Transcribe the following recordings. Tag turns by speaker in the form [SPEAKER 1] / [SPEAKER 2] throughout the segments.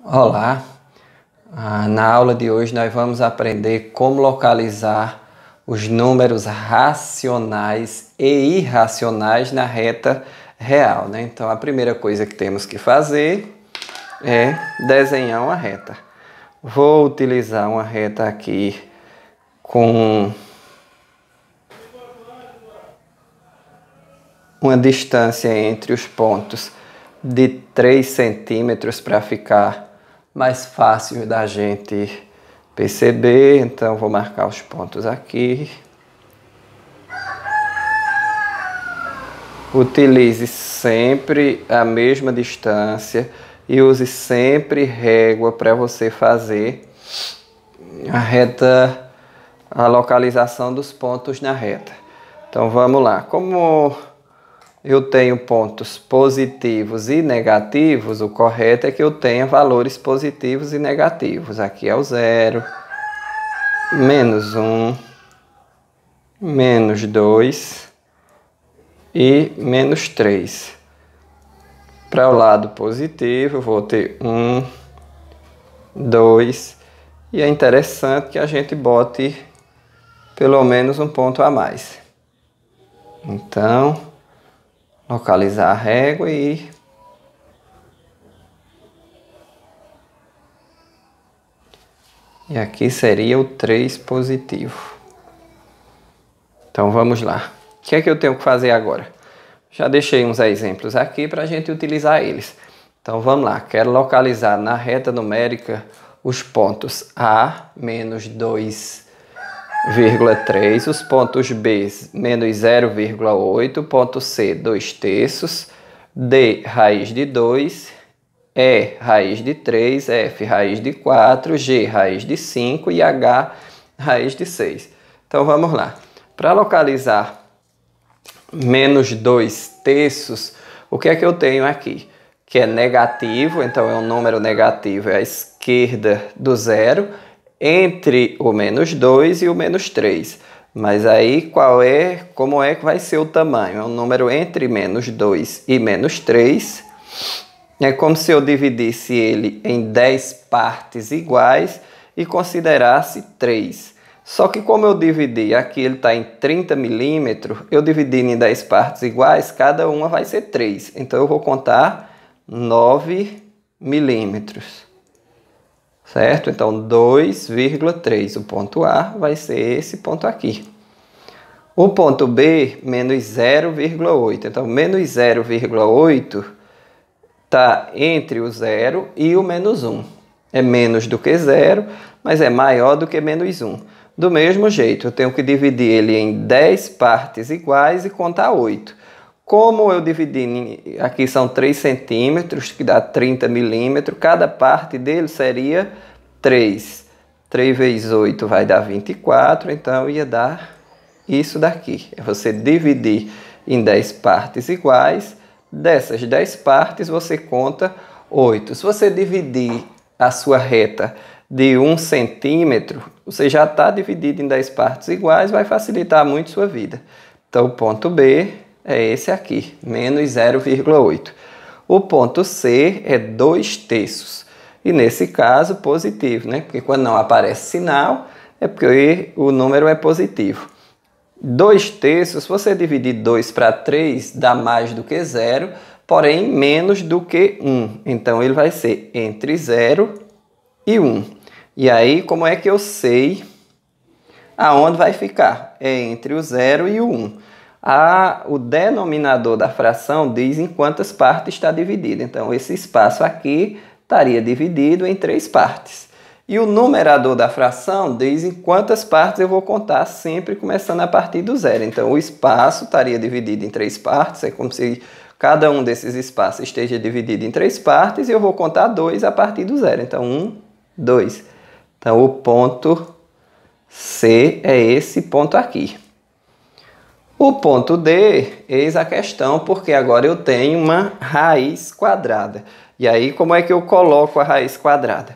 [SPEAKER 1] Olá, na aula de hoje nós vamos aprender como localizar os números racionais e irracionais na reta real, né? Então a primeira coisa que temos que fazer é desenhar uma reta. Vou utilizar uma reta aqui com uma distância entre os pontos de 3 centímetros para ficar mais fácil da gente perceber. Então vou marcar os pontos aqui. Utilize sempre a mesma distância e use sempre régua para você fazer a localização dos pontos na reta. Então vamos lá. Como eu tenho pontos positivos e negativos, o correto é que eu tenha valores positivos e negativos. Aqui é o 0, menos 1, menos 2 e menos 3. Para o lado positivo, eu vou ter 1, 2, e é interessante que a gente bote pelo menos um ponto a mais. Então, localizar a régua e aqui seria o 3 positivo. Então vamos lá. O que é que eu tenho que fazer agora? Já deixei uns exemplos aqui para a gente utilizar eles. Então vamos lá. Quero localizar na reta numérica os pontos A, menos 2,3, os pontos B, menos 0,8, ponto C, 2/3, D, raiz de 2, E, raiz de 3, F, raiz de 4, G, raiz de 5 e H, raiz de 6. Então vamos lá. Para localizar menos 2/3, o que é que eu tenho aqui? Que é negativo, então é um número negativo, é a esquerda do zero, entre o menos 2 e o menos 3. Mas aí como é que vai ser o tamanho? É um número entre menos 2 e menos 3. É como se eu dividisse ele em 10 partes iguais e considerasse 3. Só que como eu dividi, aqui ele está em 30 milímetros, eu dividindo em 10 partes iguais, cada uma vai ser 3. Então eu vou contar 9 milímetros. Certo? Então 2,3. O ponto A vai ser esse ponto aqui. O ponto B, menos 0,8. Então menos 0,8 está entre o 0 e o menos 1. É menos do que 0, mas é maior do que menos 1. Do mesmo jeito, eu tenho que dividir ele em 10 partes iguais e contar 8. Como eu dividi, aqui são 3 centímetros, que dá 30 milímetros, cada parte dele seria 3. 3 vezes 8 vai dar 24, então ia dar isso daqui. É você dividir em 10 partes iguais, dessas 10 partes você conta 8. Se você dividir a sua reta de 1 centímetro, você já está dividido em 10 partes iguais, vai facilitar muito sua vida. Então o ponto B é esse aqui, menos 0,8. O ponto C é 2/3. E nesse caso, positivo, né? Porque quando não aparece sinal, é porque o número é positivo. 2/3, se você dividir 2 para 3, dá mais do que 0, porém menos do que 1. Então ele vai ser entre 0 e 1. E aí, como é que eu sei aonde vai ficar? É entre o 0 e o 1. O denominador da fração diz em quantas partes está dividido. Então, esse espaço aqui estaria dividido em 3 partes. E o numerador da fração diz em quantas partes eu vou contar, sempre começando a partir do 0. Então, o espaço estaria dividido em 3 partes. É como se cada um desses espaços esteja dividido em 3 partes e eu vou contar 2 a partir do 0. Então, 1, 2. Então, o ponto C é esse ponto aqui. O ponto D, eis a questão, porque agora eu tenho uma raiz quadrada. E aí, como é que eu coloco a raiz quadrada?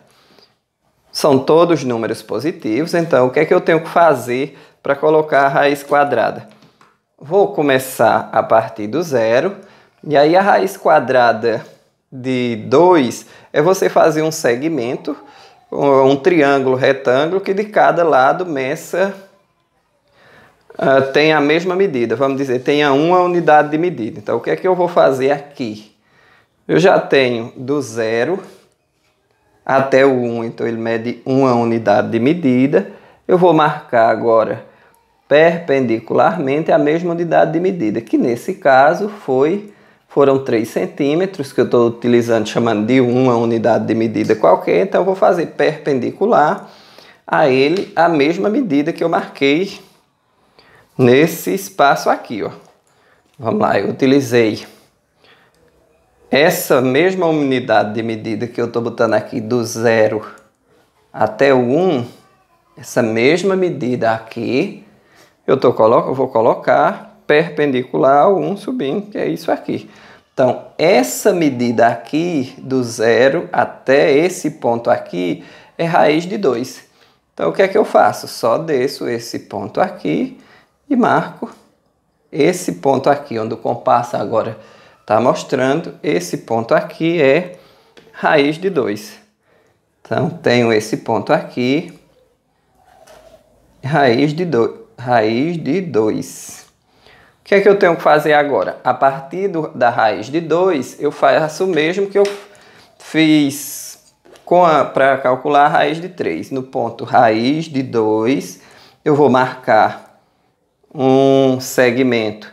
[SPEAKER 1] São todos números positivos, então o que é que eu tenho que fazer para colocar a raiz quadrada? Vou começar a partir do 0, e aí a raiz quadrada de 2 é você fazer um segmento, um triângulo retângulo, que de cada lado meça tem a mesma medida. Vamos dizer, tenha uma unidade de medida. Então, o que é que eu vou fazer aqui? Eu já tenho do 0 até o 1, então ele mede uma unidade de medida. Eu vou marcar agora perpendicularmente a mesma unidade de medida, que nesse caso foram 3 centímetros, que eu estou utilizando, chamando de uma unidade de medida qualquer. Então eu vou fazer perpendicular a ele a mesma medida que eu marquei nesse espaço aqui, ó. Vamos lá, eu utilizei essa mesma unidade de medida que eu estou botando aqui do 0 até o 1, essa mesma medida aqui, eu vou colocar perpendicular ao 1 subindo, que é isso aqui. Então, essa medida aqui, do 0 até esse ponto aqui, é raiz de 2. Então, o que é que eu faço? Só desço esse ponto aqui e marco esse ponto aqui, onde o compasso agora está mostrando. Esse ponto aqui é raiz de 2. Então, tenho esse ponto aqui, raiz de 2. O que é que eu tenho que fazer agora? A partir da raiz de 2, eu faço o mesmo que eu fiz para calcular a raiz de 3. No ponto raiz de 2, eu vou marcar um segmento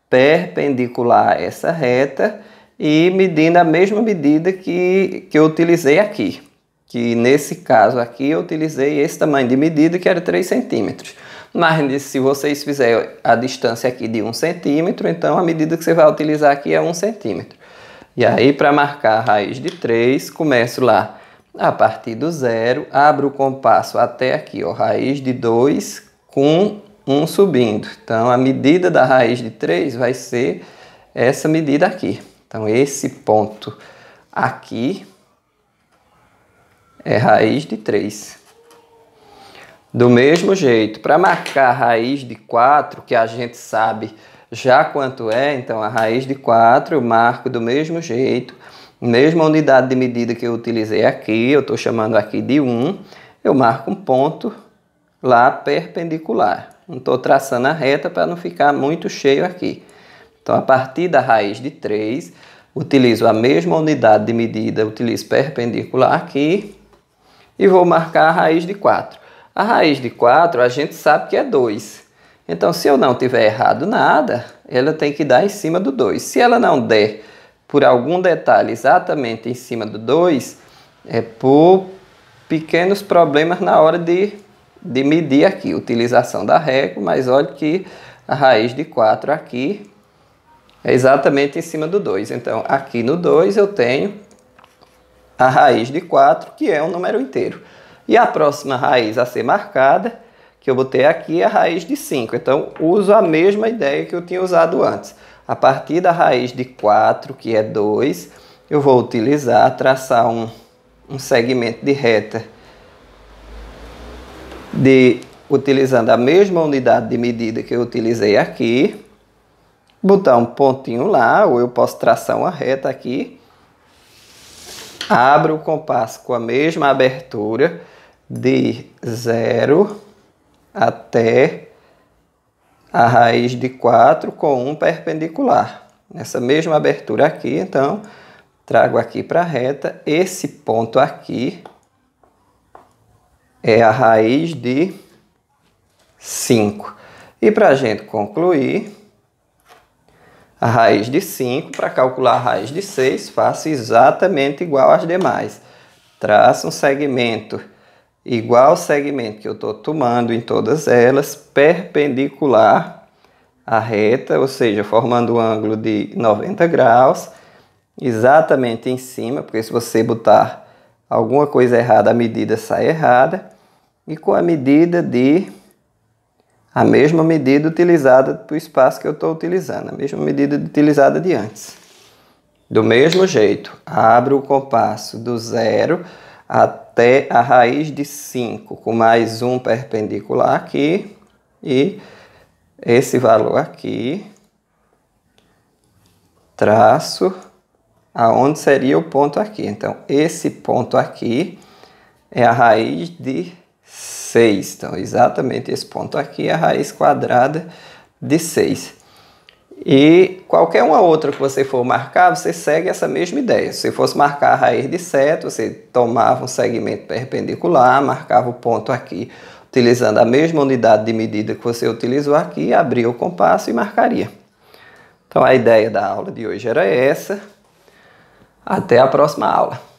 [SPEAKER 1] perpendicular a essa reta e medindo a mesma medida que eu utilizei aqui. Que nesse caso aqui eu utilizei esse tamanho de medida, que era 3 centímetros. Mas se vocês fizerem a distância aqui de 1 centímetro, então a medida que você vai utilizar aqui é 1 centímetro. E aí, para marcar a raiz de 3, começo lá a partir do 0, abro o compasso até aqui, ó, raiz de 2 com 1 subindo. Então, a medida da raiz de 3 vai ser essa medida aqui. Então, esse ponto aqui é raiz de 3. Do mesmo jeito, para marcar a raiz de 4, que a gente sabe já quanto é, então a raiz de 4 eu marco do mesmo jeito, mesma unidade de medida que eu utilizei aqui, eu estou chamando aqui de 1, eu marco um ponto lá perpendicular. Não estou traçando a reta para não ficar muito cheio aqui. Então, a partir da raiz de 3, utilizo a mesma unidade de medida, utilizo perpendicular aqui e vou marcar a raiz de 4. A raiz de 4 a gente sabe que é 2. Então, se eu não tiver errado nada, ela tem que dar em cima do 2. Se ela não der por algum detalhe exatamente em cima do 2, é por pequenos problemas na hora de medir aqui, utilização da régua, mas olha que a raiz de 4 aqui é exatamente em cima do 2. Então, aqui no 2 eu tenho a raiz de 4, que é um número inteiro. E a próxima raiz a ser marcada, que eu botei aqui, é a raiz de 5. Então, uso a mesma ideia que eu tinha usado antes. A partir da raiz de 4, que é 2, eu vou utilizar, traçar um segmento de reta utilizando a mesma unidade de medida que eu utilizei aqui, botar um pontinho lá, ou eu posso traçar uma reta aqui, abro o compasso com a mesma abertura de 0 até a raiz de 4 com um perpendicular. Nessa mesma abertura aqui, então, trago aqui para a reta, esse ponto aqui é a raiz de 5. E para a gente concluir, a raiz de 5, para calcular a raiz de 6, faço exatamente igual às demais. Traço um segmento igual ao segmento que eu estou tomando em todas elas, perpendicular à reta, ou seja, formando um ângulo de 90 graus, exatamente em cima, porque se você botar alguma coisa errada, a medida sai errada, e com a mesma medida utilizada para o espaço que eu estou utilizando, a mesma medida utilizada de antes. Do mesmo jeito, abro o compasso do 0 até a raiz de 5, com mais um perpendicular aqui, e esse valor aqui, traço aonde seria o ponto aqui. Então, esse ponto aqui é a raiz de 6. Então, exatamente esse ponto aqui é a raiz quadrada de 6. E qualquer uma outra que você for marcar, você segue essa mesma ideia. Se você fosse marcar a raiz de 7, você tomava um segmento perpendicular, marcava o ponto aqui, utilizando a mesma unidade de medida que você utilizou aqui, abria o compasso e marcaria. Então, a ideia da aula de hoje era essa. Até a próxima aula.